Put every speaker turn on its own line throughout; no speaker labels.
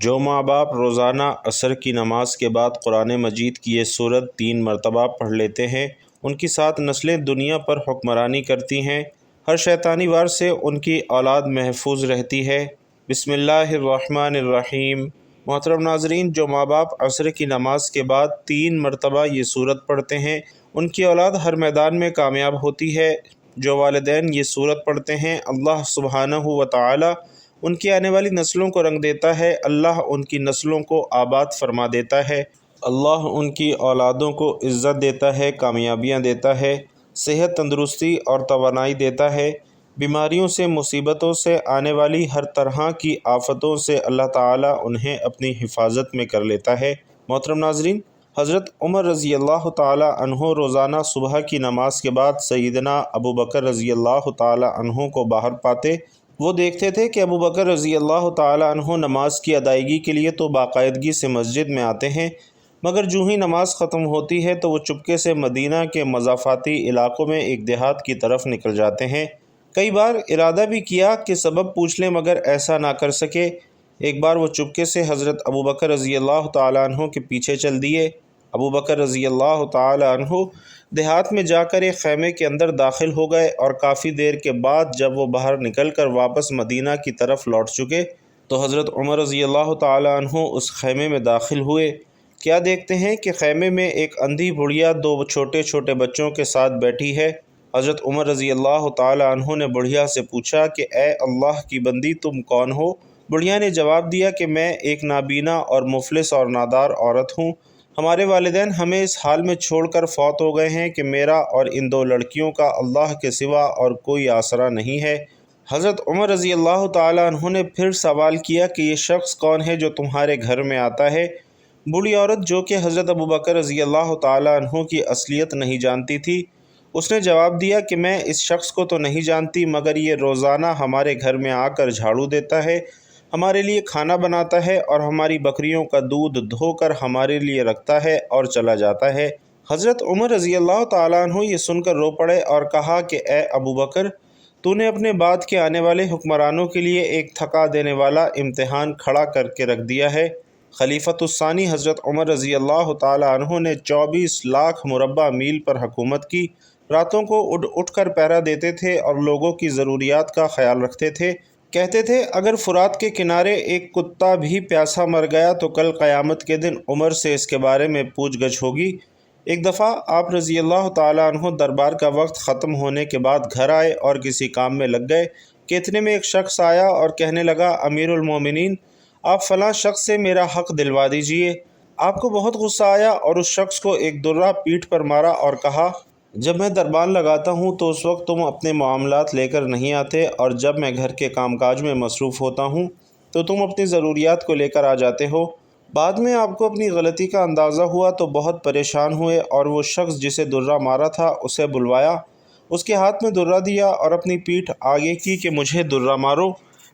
جو ماں باپ روزانہ عصر کی نماز کے بعد قرآن مجید کی یہ سورت 3 مرتبہ پڑھ لیتے ہیں، ان کی 7 نسلیں دنیا پر حکمرانی کرتی ہیں، ہر شیطانی وار سے ان کی اولاد محفوظ رہتی ہے۔ بسم اللہ الرحمن الرحیم۔ محترم ناظرین، جو ماں باپ عصر کی نماز کے بعد 3 مرتبہ یہ سورت پڑھتے ہیں، ان کی اولاد ہر میدان میں کامیاب ہوتی ہے۔ جو والدین یہ سورت پڑھتے ہیں، اللہ سبحانہ و تعالی ان کی آنے والی نسلوں کو رنگ دیتا ہے، اللہ ان کی نسلوں کو آباد فرما دیتا ہے، اللہ ان کی اولادوں کو عزت دیتا ہے، کامیابیاں دیتا ہے، صحت، تندرستی اور توانائی دیتا ہے، بیماریوں سے، مصیبتوں سے، آنے والی ہر طرح کی آفتوں سے اللہ تعالی انہیں اپنی حفاظت میں کر لیتا ہے۔ محترم ناظرین، حضرت عمر رضی اللہ تعالی عنہ روزانہ صبح کی نماز کے بعد سیدنا ابو بکر رضی اللہ تعالی عنہ کو باہر پاتے۔ وہ دیکھتے تھے کہ ابو بکر رضی اللہ تعالی عنہ نماز کی ادائیگی کے لیے تو باقاعدگی سے مسجد میں آتے ہیں، مگر جو ہی نماز ختم ہوتی ہے تو وہ چپکے سے مدینہ کے مضافاتی علاقوں میں ایک دیہات کی طرف نکل جاتے ہیں۔ کئی بار ارادہ بھی کیا کہ سبب پوچھ لیں، مگر ایسا نہ کر سکے۔ ایک بار وہ چپکے سے حضرت ابو بکر رضی اللہ تعالی عنہ کے پیچھے چل دیے۔ ابو بکر رضی اللہ تعالی عنہ دیہات میں جا کر ایک خیمے کے اندر داخل ہو گئے، اور کافی دیر کے بعد جب وہ باہر نکل کر واپس مدینہ کی طرف لوٹ چکے تو حضرت عمر رضی اللہ تعالی عنہ اس خیمے میں داخل ہوئے۔ کیا دیکھتے ہیں کہ خیمے میں ایک اندھی بڑھیا 2 چھوٹے چھوٹے بچوں کے ساتھ بیٹھی ہے۔ حضرت عمر رضی اللہ تعالی عنہ نے بڑھیا سے پوچھا کہ اے اللہ کی بندی، تم کون ہو؟ بڑھیا نے جواب دیا کہ میں ایک نابینا اور مفلس اور نادار عورت ہوں۔ ہمارے والدین ہمیں اس حال میں چھوڑ کر فوت ہو گئے ہیں کہ میرا اور ان 2 لڑکیوں کا اللہ کے سوا اور کوئی آسرا نہیں ہے۔ حضرت عمر رضی اللہ تعالی عنہ نے پھر سوال کیا کہ یہ شخص کون ہے جو تمہارے گھر میں آتا ہے؟ بوڑھی عورت، جو کہ حضرت ابو بکر رضی اللہ تعالی عنہ کی اصلیت نہیں جانتی تھی، اس نے جواب دیا کہ میں اس شخص کو تو نہیں جانتی، مگر یہ روزانہ ہمارے گھر میں آ کر جھاڑو دیتا ہے، ہمارے لیے کھانا بناتا ہے اور ہماری بکریوں کا دودھ دھو کر ہمارے لیے رکھتا ہے اور چلا جاتا ہے۔ حضرت عمر رضی اللہ تعالیٰ عنہ یہ سن کر رو پڑے اور کہا کہ اے ابو بکر، تو نے اپنے بعد کے آنے والے حکمرانوں کے لیے ایک تھکا دینے والا امتحان کھڑا کر کے رکھ دیا ہے۔ خلیفۃ الثانی حضرت عمر رضی اللہ تعالیٰ عنہ نے 24 لاکھ مربع میل پر حکومت کی، راتوں کو اٹھ کر پہرا دیتے تھے اور لوگوں کی ضروریات کا خیال رکھتے تھے۔ کہتے تھے اگر فرات کے کنارے ایک کتا بھی پیاسا مر گیا تو کل قیامت کے دن عمر سے اس کے بارے میں پوچھ گچھ ہوگی۔ ایک دفعہ آپ رضی اللہ تعالیٰ عنہ دربار کا وقت ختم ہونے کے بعد گھر آئے اور کسی کام میں لگ گئے کہ اتنے میں ایک شخص آیا اور کہنے لگا، امیر المومنین، آپ فلاں شخص سے میرا حق دلوا دیجئے۔ آپ کو بہت غصہ آیا اور اس شخص کو ایک درہ پیٹھ پر مارا اور کہا، جب میں دربان لگاتا ہوں تو اس وقت تم اپنے معاملات لے کر نہیں آتے، اور جب میں گھر کے کام کاج میں مصروف ہوتا ہوں تو تم اپنی ضروریات کو لے کر آ جاتے ہو۔ بعد میں آپ کو اپنی غلطی کا اندازہ ہوا تو بہت پریشان ہوئے اور وہ شخص جسے درہ مارا تھا اسے بلوایا، اس کے ہاتھ میں درہ دیا اور اپنی پیٹھ آگے کی کہ مجھے درہ مارو،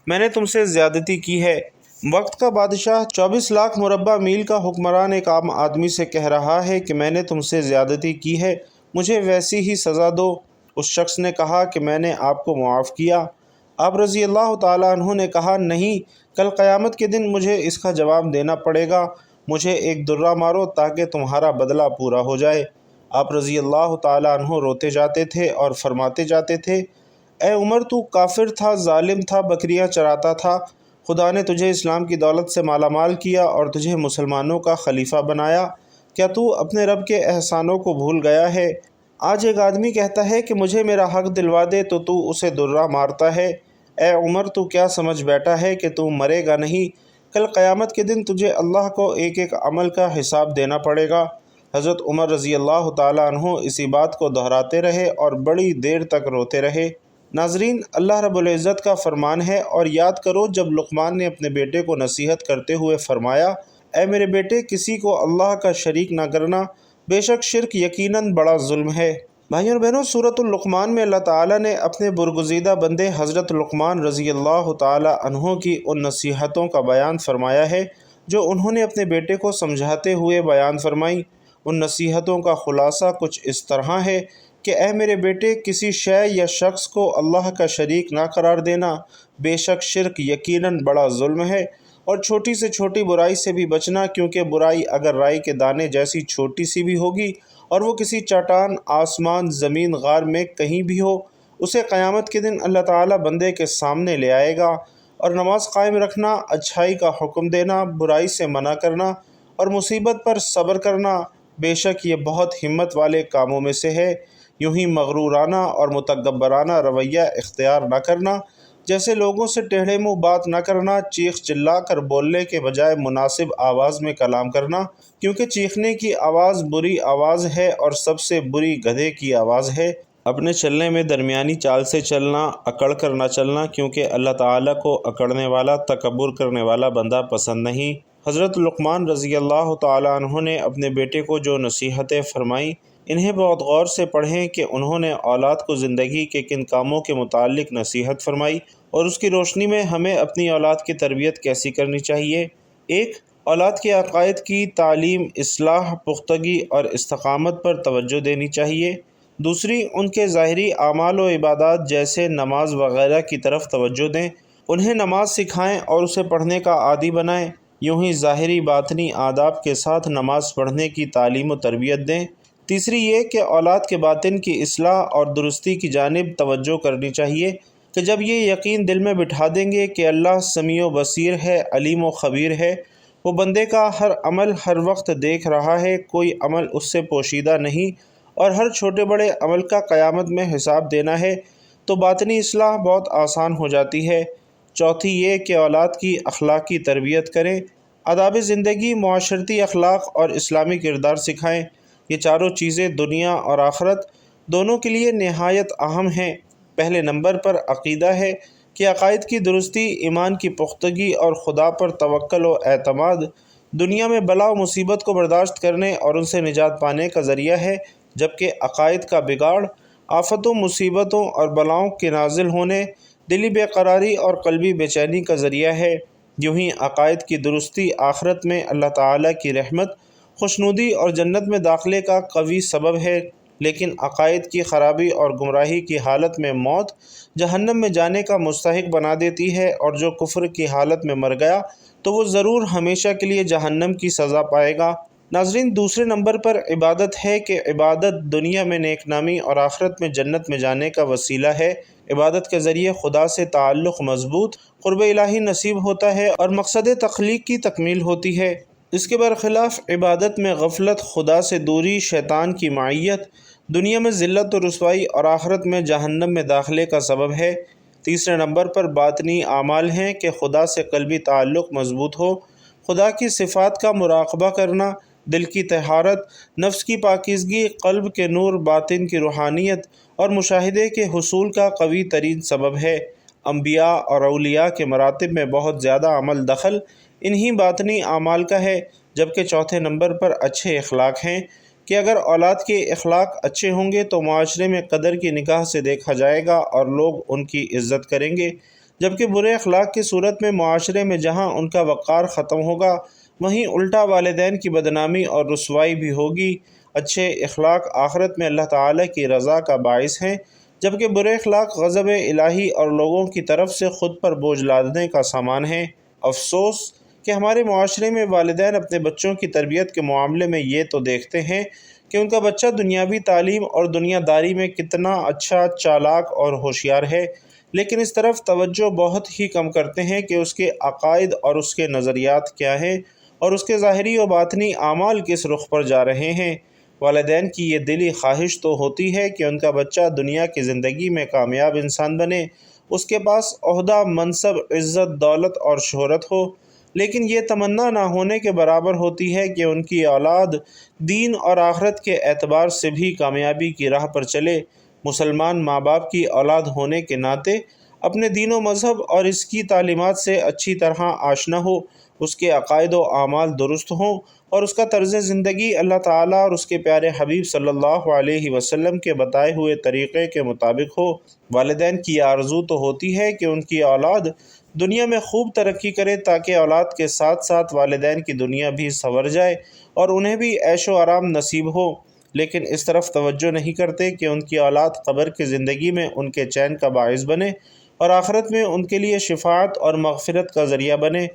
میں نے تم سے زیادتی کی ہے۔ وقت کا بادشاہ 24 لاکھ مربع میل کا حکمران ایک عام آدمی سے کہہ رہا ہے کہ میں نے تم سے زیادتی کی ہے، مجھے ویسی ہی سزا دو۔ اس شخص نے کہا کہ میں نے آپ کو معاف کیا۔ آپ رضی اللہ تعالیٰ عنہ نے کہا، نہیں، کل قیامت کے دن مجھے اس کا جواب دینا پڑے گا، مجھے ایک درہ مارو تاکہ تمہارا بدلہ پورا ہو جائے۔ آپ رضی اللہ تعالیٰ عنہ روتے جاتے تھے اور فرماتے جاتے تھے، اے عمر، تو کافر تھا، ظالم تھا، بکریاں چراتا تھا، خدا نے تجھے اسلام کی دولت سے مالا مال کیا اور تجھے مسلمانوں کا خلیفہ بنایا، کیا تو اپنے رب کے احسانوں کو بھول گیا ہے؟ آج ایک آدمی کہتا ہے کہ مجھے میرا حق دلوا دے تو اسے درہ مارتا ہے۔ اے عمر، تو کیا سمجھ بیٹھا ہے کہ تو مرے گا نہیں؟ کل قیامت کے دن تجھے اللہ کو ایک ایک عمل کا حساب دینا پڑے گا۔ حضرت عمر رضی اللہ تعالیٰ عنہ اسی بات کو دہراتے رہے اور بڑی دیر تک روتے رہے۔ ناظرین، اللہ رب العزت کا فرمان ہے، اور یاد کرو جب لقمان نے اپنے بیٹے کو نصیحت کرتے ہوئے فرمایا، اے میرے بیٹے، کسی کو اللہ کا شریک نہ کرنا، بے شک شرک یقیناً بڑا ظلم ہے۔ بھائیوں اور بہنوں، سورۃ اللقمان میں اللہ تعالیٰ نے اپنے برگزیدہ بندے حضرت لقمان رضی اللہ تعالیٰ عنہ کی ان نصیحتوں کا بیان فرمایا ہے جو انہوں نے اپنے بیٹے کو سمجھاتے ہوئے بیان فرمائی۔ ان نصیحتوں کا خلاصہ کچھ اس طرح ہے کہ اے میرے بیٹے، کسی شے یا شخص کو اللہ کا شریک نہ قرار دینا، بے شک شرک یقیناً بڑا ظلم ہے، اور چھوٹی سے چھوٹی برائی سے بھی بچنا، کیونکہ برائی اگر رائی کے دانے جیسی چھوٹی سی بھی ہوگی اور وہ کسی چٹان، آسمان، زمین، غار میں کہیں بھی ہو، اسے قیامت کے دن اللہ تعالیٰ بندے کے سامنے لے آئے گا۔ اور نماز قائم رکھنا، اچھائی کا حکم دینا، برائی سے منع کرنا اور مصیبت پر صبر کرنا، بے شک یہ بہت ہمت والے کاموں میں سے ہے۔ یوں ہی مغرورانہ اور متکبرانہ رویہ اختیار نہ کرنا، جیسے لوگوں سے ٹیڑھے منہ بات نہ کرنا، چیخ چلا کر بولنے کے بجائے مناسب آواز میں کلام کرنا، کیونکہ چیخنے کی آواز بری آواز ہے اور سب سے بری گدھے کی آواز ہے۔ اپنے چلنے میں درمیانی چال سے چلنا، اکڑ کر نہ چلنا، کیونکہ اللہ تعالیٰ کو اکڑنے والا، تکبر کرنے والا بندہ پسند نہیں۔ حضرت لقمان رضی اللہ تعالیٰ عنہ نے اپنے بیٹے کو جو نصیحتیں فرمائیں، انہیں بہت غور سے پڑھیں کہ انہوں نے اولاد کو زندگی کے کن کاموں کے متعلق نصیحت فرمائی اور اس کی روشنی میں ہمیں اپنی اولاد کی تربیت کیسی کرنی چاہیے۔ 1. اولاد کے عقائد کی تعلیم، اصلاح، پختگی اور استقامت پر توجہ دینی چاہیے۔ 2. ان کے ظاہری اعمال و عبادات جیسے نماز وغیرہ کی طرف توجہ دیں، انہیں نماز سکھائیں اور اسے پڑھنے کا عادی بنائیں۔ یوں ہی ظاہری باطنی آداب کے ساتھ نماز پڑھنے کی تعلیم و تربیت دیں۔ 3. یہ کہ اولاد کے باطن کی اصلاح اور درستی کی جانب توجہ کرنی چاہیے کہ جب یہ یقین دل میں بٹھا دیں گے کہ اللہ سمیع و بصیر ہے، علیم و خبیر ہے، وہ بندے کا ہر عمل ہر وقت دیکھ رہا ہے، کوئی عمل اس سے پوشیدہ نہیں اور ہر چھوٹے بڑے عمل کا قیامت میں حساب دینا ہے، تو باطنی اصلاح بہت آسان ہو جاتی ہے۔ 4. یہ کہ اولاد کی اخلاقی تربیت کریں، آداب زندگی، معاشرتی اخلاق اور اسلامی کردار سکھائیں۔ یہ چاروں چیزیں دنیا اور آخرت دونوں کے لیے نہایت اہم ہیں۔ پہلے نمبر پر عقیدہ ہے کہ عقائد کی درستی ایمان کی پختگی اور خدا پر توکل و اعتماد دنیا میں بلا و مصیبت کو برداشت کرنے اور ان سے نجات پانے کا ذریعہ ہے، جبکہ عقائد کا بگاڑ آفتوں، مصیبتوں اور بلاؤں کے نازل ہونے، دلی بے قراری اور قلبی بے چینی کا ذریعہ ہے۔ یوں ہی عقائد کی درستی آخرت میں اللہ تعالیٰ کی رحمت، خوشنودی اور جنت میں داخلے کا قوی سبب ہے، لیکن عقائد کی خرابی اور گمراہی کی حالت میں موت جہنم میں جانے کا مستحق بنا دیتی ہے، اور جو کفر کی حالت میں مر گیا تو وہ ضرور ہمیشہ کے لیے جہنم کی سزا پائے گا۔ ناظرین، دوسرے نمبر پر عبادت ہے کہ عبادت دنیا میں نیک نامی اور آخرت میں جنت میں جانے کا وسیلہ ہے۔ عبادت کے ذریعے خدا سے تعلق مضبوط، قرب الہی نصیب ہوتا ہے اور مقصد تخلیق کی تکمیل ہوتی ہے۔ اس کے برخلاف عبادت میں غفلت، خدا سے دوری، شیطان کی معیت دنیا میں ذلت و رسوائی اور آخرت میں جہنم میں داخلے کا سبب ہے۔ تیسرے نمبر پر باطنی اعمال ہیں کہ خدا سے قلبی تعلق مضبوط ہو، خدا کی صفات کا مراقبہ کرنا، دل کی طہارت، نفس کی پاکیزگی، قلب کے نور، باطن کی روحانیت اور مشاہدے کے حصول کا قوی ترین سبب ہے۔ انبیاء اور اولیاء کے مراتب میں بہت زیادہ عمل دخل انہی باطنی اعمال کا ہے، جبکہ چوتھے نمبر پر اچھے اخلاق ہیں کہ اگر اولاد کے اخلاق اچھے ہوں گے تو معاشرے میں قدر کی نگاہ سے دیکھا جائے گا اور لوگ ان کی عزت کریں گے، جبکہ برے اخلاق کی صورت میں معاشرے میں جہاں ان کا وقار ختم ہوگا، وہیں الٹا والدین کی بدنامی اور رسوائی بھی ہوگی۔ اچھے اخلاق آخرت میں اللہ تعالیٰ کی رضا کا باعث ہیں، جبکہ برے اخلاق غضب الہی اور لوگوں کی طرف سے خود پر بوجھ لادنے کا سامان ہیں۔ افسوس کہ ہمارے معاشرے میں والدین اپنے بچوں کی تربیت کے معاملے میں یہ تو دیکھتے ہیں کہ ان کا بچہ دنیاوی تعلیم اور دنیا داری میں کتنا اچھا، چالاک اور ہوشیار ہے، لیکن اس طرف توجہ بہت ہی کم کرتے ہیں کہ اس کے عقائد اور اس کے نظریات کیا ہیں اور اس کے ظاہری و باطنی اعمال کس رخ پر جا رہے ہیں۔ والدین کی یہ دلی خواہش تو ہوتی ہے کہ ان کا بچہ دنیا کی زندگی میں کامیاب انسان بنے، اس کے پاس عہدہ، منصب، عزت، دولت اور شہرت ہو، لیکن یہ تمنا نہ ہونے کے برابر ہوتی ہے کہ ان کی اولاد دین اور آخرت کے اعتبار سے بھی کامیابی کی راہ پر چلے۔ مسلمان ماں باپ کی اولاد ہونے کے ناطے اپنے دین و مذہب اور اس کی تعلیمات سے اچھی طرح آشنا ہو، اس کے عقائد و اعمال درست ہوں اور اس کا طرز زندگی اللہ تعالیٰ اور اس کے پیارے حبیب صلی اللہ علیہ وسلم کے بتائے ہوئے طریقے کے مطابق ہو۔ والدین کی یہ آرزو تو ہوتی ہے کہ ان کی اولاد دنیا میں خوب ترقی کرے تاکہ اولاد کے ساتھ ساتھ والدین کی دنیا بھی سنور جائے اور انہیں بھی عیش و آرام نصیب ہو، لیکن اس طرف توجہ نہیں کرتے کہ ان کی اولاد قبر کی زندگی میں ان کے چین کا باعث بنے اور آخرت میں ان کے لیے شفاعت اور مغفرت کا ذریعہ بنے۔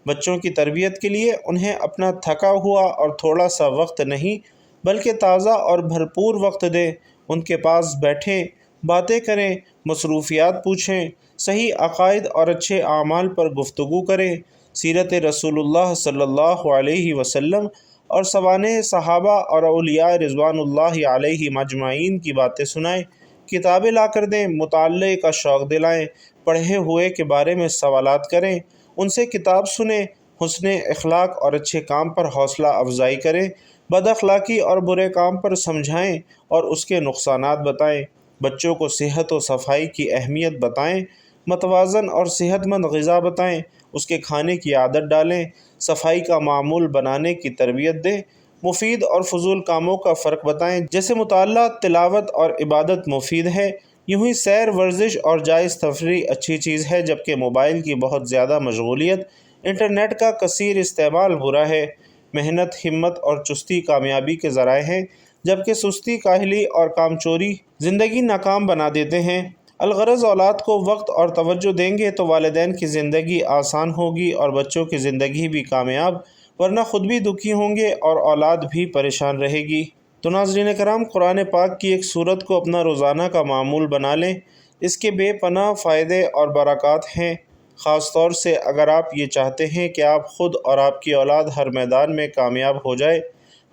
بچوں کی تربیت کے لیے انہیں اپنا تھکا ہوا اور تھوڑا سا وقت نہیں بلکہ تازہ اور بھرپور وقت دیں، ان کے پاس بیٹھیں، باتیں کریں، مصروفیات پوچھیں، صحیح عقائد اور اچھے اعمال پر گفتگو کریں، سیرت رسول اللہ صلی اللہ علیہ وسلم اور سوانح صحابہ اور اولیاء رضوان اللہ علیہ مجمعین کی باتیں سنائیں، کتابیں لا کر دیں، مطالعے کا شوق دلائیں، پڑھے ہوئے کے بارے میں سوالات کریں، ان سے کتاب سنیں، حسن اخلاق اور اچھے کام پر حوصلہ افزائی کریں، بد اخلاقی اور برے کام پر سمجھائیں اور اس کے نقصانات بتائیں، بچوں کو صحت و صفائی کی اہمیت بتائیں، متوازن اور صحت مند غذا بتائیں، اس کے کھانے کی عادت ڈالیں، صفائی کا معمول بنانے کی تربیت دیں، مفید اور فضول کاموں کا فرق بتائیں، جیسے مطالعہ، تلاوت اور عبادت مفید ہے، یوں ہی سیر، ورزش اور جائز تفریح اچھی چیز ہے، جبکہ موبائل کی بہت زیادہ مشغولیت، انٹرنیٹ کا کثیر استعمال برا ہے۔ محنت، ہمت اور چستی کامیابی کے ذرائع ہیں، جبکہ سستی، کاہلی اور کام چوری زندگی ناکام بنا دیتے ہیں۔ الغرض اولاد کو وقت اور توجہ دیں گے تو والدین کی زندگی آسان ہوگی اور بچوں کی زندگی بھی کامیاب، ورنہ خود بھی دکھی ہوں گے اور اولاد بھی پریشان رہے گی۔ تو ناظرین کرام، قرآن پاک کی ایک سورت کو اپنا روزانہ کا معمول بنا لیں، اس کے بے پناہ فائدے اور برکات ہیں۔ خاص طور سے اگر آپ یہ چاہتے ہیں کہ آپ خود اور آپ کی اولاد ہر میدان میں کامیاب ہو جائے،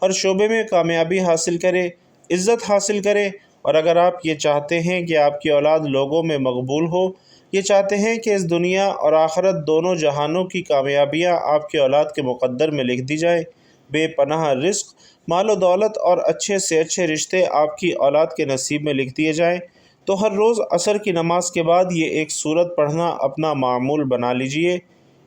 ہر شعبے میں کامیابی حاصل کرے، عزت حاصل کرے، اور اگر آپ یہ چاہتے ہیں کہ آپ کی اولاد لوگوں میں مقبول ہو، یہ چاہتے ہیں کہ اس دنیا اور آخرت دونوں جہانوں کی کامیابیاں آپ کی اولاد کے مقدر میں لکھ دی جائیں، بے پناہ رزق، مال و دولت اور اچھے سے اچھے رشتے آپ کی اولاد کے نصیب میں لکھ دیے جائیں، تو ہر روز عصر کی نماز کے بعد یہ ایک سورت پڑھنا اپنا معمول بنا لیجئے۔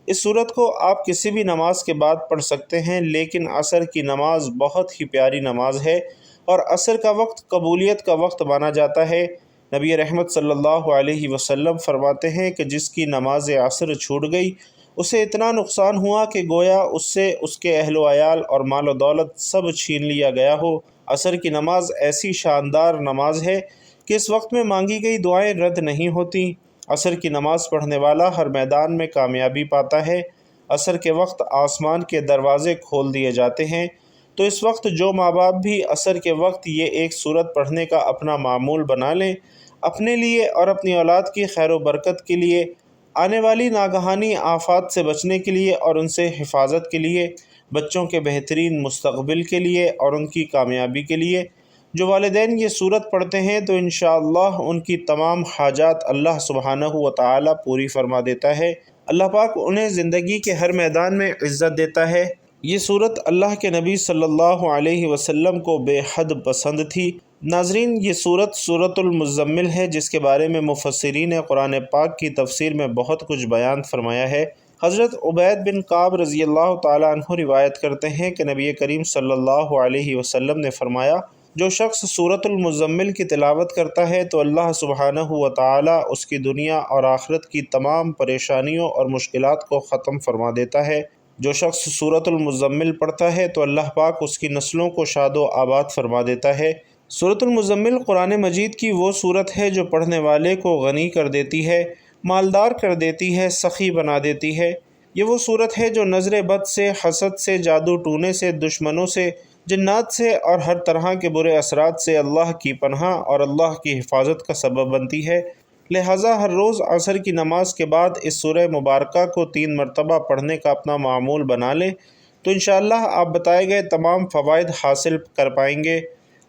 اس سورت کو آپ کسی بھی نماز کے بعد پڑھ سکتے ہیں، لیکن عصر کی نماز بہت ہی پیاری نماز ہے اور عصر کا وقت قبولیت کا وقت مانا جاتا ہے۔ نبی رحمت صلی اللہ علیہ وسلم فرماتے ہیں کہ جس کی نماز عصر چھوٹ گئی اسے اتنا نقصان ہوا کہ گویا اس سے اس کے اہل و عیال اور مال و دولت سب چھین لیا گیا ہو۔ عصر کی نماز ایسی شاندار نماز ہے کہ اس وقت میں مانگی گئی دعائیں رد نہیں ہوتی۔ عصر کی نماز پڑھنے والا ہر میدان میں کامیابی پاتا ہے۔ عصر کے وقت آسمان کے دروازے کھول دیے جاتے ہیں، تو اس وقت جو ماں باپ بھی عصر کے وقت یہ ایک سورت پڑھنے کا اپنا معمول بنا لیں، اپنے لیے اور اپنی اولاد کی خیر و برکت کے لیے، آنے والی ناگہانی آفات سے بچنے کے لیے اور ان سے حفاظت کے لیے، بچوں کے بہترین مستقبل کے لیے اور ان کی کامیابی کے لیے، جو والدین یہ سورت پڑھتے ہیں تو انشاءاللہ ان کی تمام حاجات اللہ سبحانہ و تعالی پوری فرما دیتا ہے۔ اللہ پاک انہیں زندگی کے ہر میدان میں عزت دیتا ہے۔ یہ سورت اللہ کے نبی صلی اللہ علیہ وسلم کو بے حد پسند تھی۔ ناظرین، یہ سورت سورۃ المزمل ہے، جس کے بارے میں مفسرین قرآن پاک کی تفسیر میں بہت کچھ بیان فرمایا ہے۔ حضرت عبید بن کعب رضی اللہ تعالیٰ عنہ روایت کرتے ہیں کہ نبی کریم صلی اللہ علیہ وسلم نے فرمایا، جو شخص سورۃ المزمل کی تلاوت کرتا ہے تو اللہ سبحانہ و تعالیٰ اس کی دنیا اور آخرت کی تمام پریشانیوں اور مشکلات کو ختم فرما دیتا ہے۔ جو شخص سورۃ المزمل پڑھتا ہے تو اللہ پاک اس کی نسلوں کو شاد و آباد فرما دیتا ہے۔ سورۃ المزمل قرآن مجید کی وہ سورت ہے جو پڑھنے والے کو غنی کر دیتی ہے، مالدار کر دیتی ہے، سخی بنا دیتی ہے۔ یہ وہ سورت ہے جو نظر بد سے، حسد سے، جادو ٹونے سے، دشمنوں سے، جنات سے اور ہر طرح کے برے اثرات سے اللہ کی پناہ اور اللہ کی حفاظت کا سبب بنتی ہے۔ لہٰذا ہر روز عصر کی نماز کے بعد اس سورہ مبارکہ کو 3 مرتبہ پڑھنے کا اپنا معمول بنا لیں تو انشاءاللہ آپ بتائے گئے تمام فوائد حاصل کر پائیں گے۔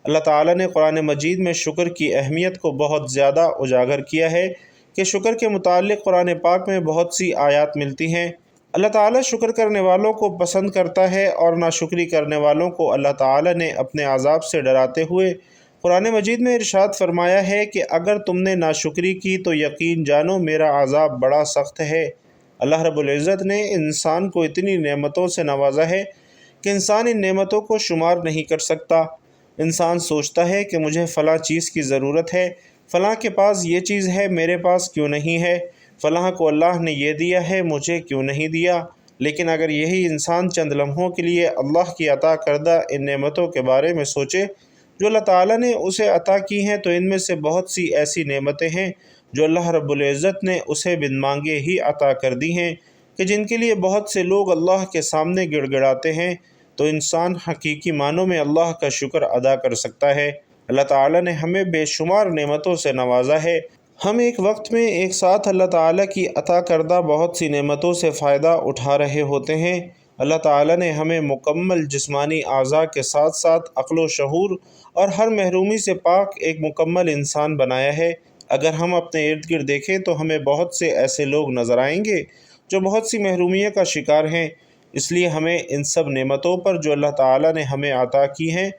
اللہ تعالیٰ نے قرآن مجید میں شکر کی اہمیت کو بہت زیادہ اجاگر کیا ہے کہ شکر کے متعلق قرآن پاک میں بہت سی آیات ملتی ہیں۔ اللہ تعالیٰ شکر کرنے والوں کو پسند کرتا ہے اور ناشکری کرنے والوں کو اللہ تعالیٰ نے اپنے عذاب سے ڈراتے ہوئے قرآن مجید میں ارشاد فرمایا ہے کہ اگر تم نے ناشکری کی تو یقین جانو میرا عذاب بڑا سخت ہے۔ اللہ رب العزت نے انسان کو اتنی نعمتوں سے نوازا ہے کہ انسان ان نعمتوں کو شمار نہیں کر سکتا۔ انسان سوچتا ہے کہ مجھے فلاں چیز کی ضرورت ہے، فلاں کے پاس یہ چیز ہے، میرے پاس کیوں نہیں ہے، فلاں کو اللہ نے یہ دیا ہے، مجھے کیوں نہیں دیا۔ لیکن اگر یہی انسان چند لمحوں کے لیے اللہ کی عطا کردہ ان نعمتوں کے بارے میں سوچے جو اللہ تعالیٰ نے اسے عطا کی ہیں، تو ان میں سے بہت سی ایسی نعمتیں ہیں جو اللہ رب العزت نے اسے بن مانگے ہی عطا کر دی ہیں، کہ جن کے لیے بہت سے لوگ اللہ کے سامنے گڑ گڑاتے ہیں، تو انسان حقیقی معنوں میں اللہ کا شکر ادا کر سکتا ہے۔ اللہ تعالیٰ نے ہمیں بے شمار نعمتوں سے نوازا ہے۔ ہم ایک وقت میں ایک ساتھ اللہ تعالیٰ کی عطا کردہ بہت سی نعمتوں سے فائدہ اٹھا رہے ہوتے ہیں۔ اللہ تعالیٰ نے ہمیں مکمل جسمانی اعضاء کے ساتھ ساتھ عقل و شعور اور ہر محرومی سے پاک ایک مکمل انسان بنایا ہے۔ اگر ہم اپنے ارد گرد دیکھیں تو ہمیں بہت سے ایسے لوگ نظر آئیں گے جو بہت سی محرومیوں کا شکار ہیں۔ اس لیے ہمیں ان سب نعمتوں پر جو اللہ تعالیٰ نے ہمیں عطا کی ہیں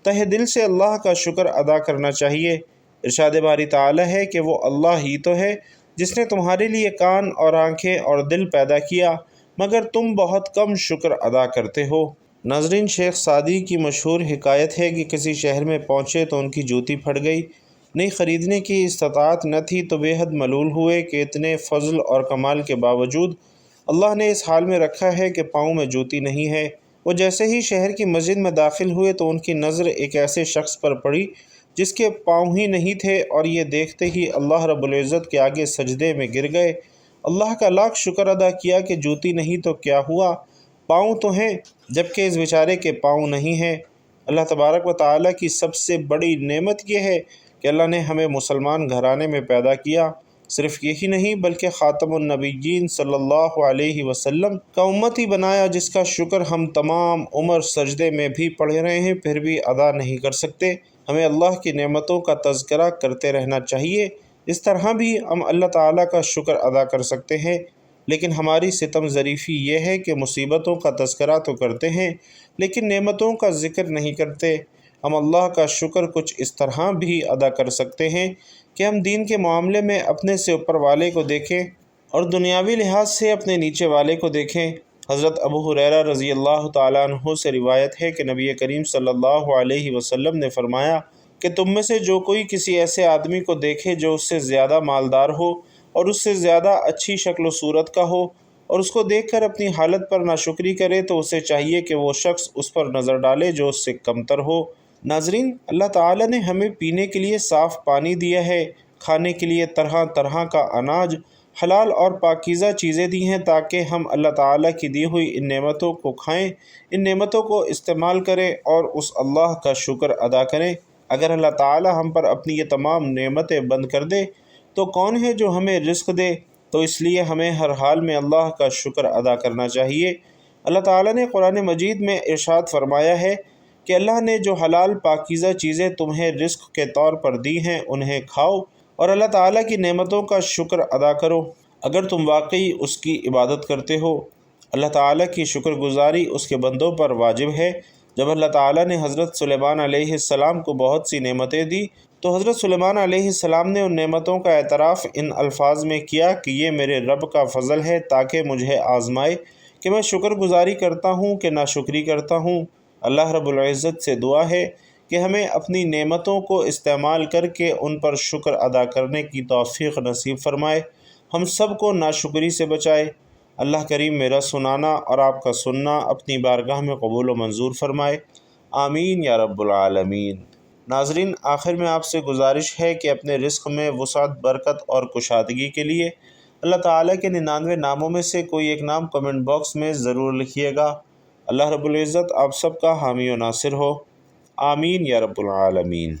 تہ دل سے اللہ کا شکر ادا کرنا چاہیے۔ ارشاد باری تعالیٰ ہے کہ وہ اللہ ہی تو ہے جس نے تمہارے لیے کان اور آنکھیں اور دل پیدا کیا، مگر تم بہت کم شکر ادا کرتے ہو۔ ناظرین، شیخ سعدی کی مشہور حکایت ہے کہ کسی شہر میں پہنچے تو ان کی جوتی پھٹ گئی، نہیں خریدنے کی استطاعت نہ تھی تو بے حد ملول ہوئے کہ اتنے فضل اور کمال کے باوجود اللہ نے اس حال میں رکھا ہے کہ پاؤں میں جوتی نہیں ہے۔ وہ جیسے ہی شہر کی مسجد میں داخل ہوئے تو ان کی نظر ایک ایسے شخص پر پڑی جس کے پاؤں ہی نہیں تھے، اور یہ دیکھتے ہی اللہ رب العزت کے آگے سجدے میں گر گئے۔ اللہ کا لاکھ شکر ادا کیا کہ جوتی نہیں تو کیا ہوا، پاؤں تو ہیں، جبکہ اس بیچارے کے پاؤں نہیں ہیں۔ اللہ تبارک و تعالیٰ کی سب سے بڑی نعمت یہ ہے کہ اللہ نے ہمیں مسلمان گھرانے میں پیدا کیا۔ صرف یہی نہیں بلکہ خاتم النبیین صلی اللہ علیہ وسلم کا امتی بنایا، جس کا شکر ہم تمام عمر سجدے میں بھی پڑھ رہے ہیں پھر بھی ادا نہیں کر سکتے۔ ہمیں اللہ کی نعمتوں کا تذکرہ کرتے رہنا چاہیے، اس طرح بھی ہم اللہ تعالیٰ کا شکر ادا کر سکتے ہیں۔ لیکن ہماری ستم ظریفی یہ ہے کہ مصیبتوں کا تذکرہ تو کرتے ہیں لیکن نعمتوں کا ذکر نہیں کرتے۔ ہم اللہ کا شکر کچھ اس طرح بھی ادا کر سکتے ہیں کہ ہم دین کے معاملے میں اپنے سے اوپر والے کو دیکھیں اور دنیاوی لحاظ سے اپنے نیچے والے کو دیکھیں۔ حضرت ابو ہریرہ رضی اللہ تعالیٰ عنہ سے روایت ہے کہ نبی کریم صلی اللہ علیہ وسلم نے فرمایا کہ تم میں سے جو کوئی کسی ایسے آدمی کو دیکھے جو اس سے زیادہ مالدار ہو اور اس سے زیادہ اچھی شکل و صورت کا ہو اور اس کو دیکھ کر اپنی حالت پر ناشکری کرے تو اسے چاہیے کہ وہ شخص اس پر نظر ڈالے جو اس سے کمتر ہو۔ ناظرین، اللہ تعالیٰ نے ہمیں پینے کے لیے صاف پانی دیا ہے، کھانے کے لیے طرح طرح کا اناج، حلال اور پاکیزہ چیزیں دی ہیں تاکہ ہم اللہ تعالیٰ کی دی ہوئی ان نعمتوں کو کھائیں، ان نعمتوں کو استعمال کریں اور اس اللہ کا شکر ادا کریں۔ اگر اللہ تعالیٰ ہم پر اپنی یہ تمام نعمتیں بند کر دے تو کون ہے جو ہمیں رزق دے؟ تو اس لیے ہمیں ہر حال میں اللہ کا شکر ادا کرنا چاہیے۔ اللہ تعالیٰ نے قرآن مجید میں ارشاد فرمایا ہے کہ اللہ نے جو حلال پاکیزہ چیزیں تمہیں رزق کے طور پر دی ہیں انہیں کھاؤ اور اللہ تعالیٰ کی نعمتوں کا شکر ادا کرو اگر تم واقعی اس کی عبادت کرتے ہو۔ اللہ تعالیٰ کی شکر گزاری اس کے بندوں پر واجب ہے۔ جب اللہ تعالیٰ نے حضرت سلیمان علیہ السلام کو بہت سی نعمتیں دی تو حضرت سلیمان علیہ السلام نے ان نعمتوں کا اعتراف ان الفاظ میں کیا کہ یہ میرے رب کا فضل ہے تاکہ مجھے آزمائے کہ میں شکر گزاری کرتا ہوں کہ ناشکری کرتا ہوں۔ اللہ رب العزت سے دعا ہے کہ ہمیں اپنی نعمتوں کو استعمال کر کے ان پر شکر ادا کرنے کی توفیق نصیب فرمائے، ہم سب کو ناشکری سے بچائے۔ اللہ کریم میرا سنانا اور آپ کا سننا اپنی بارگاہ میں قبول و منظور فرمائے، آمین یا رب العالمین۔ ناظرین، آخر میں آپ سے گزارش ہے کہ اپنے رزق میں وسعت، برکت اور کشادگی کے لیے اللہ تعالیٰ کے 99 ناموں میں سے کوئی ایک نام کمنٹ باکس میں ضرور لکھیے گا۔ اللہ رب العزت آپ سب کا حامی و ناصر ہو، آمین یا رب العالمین۔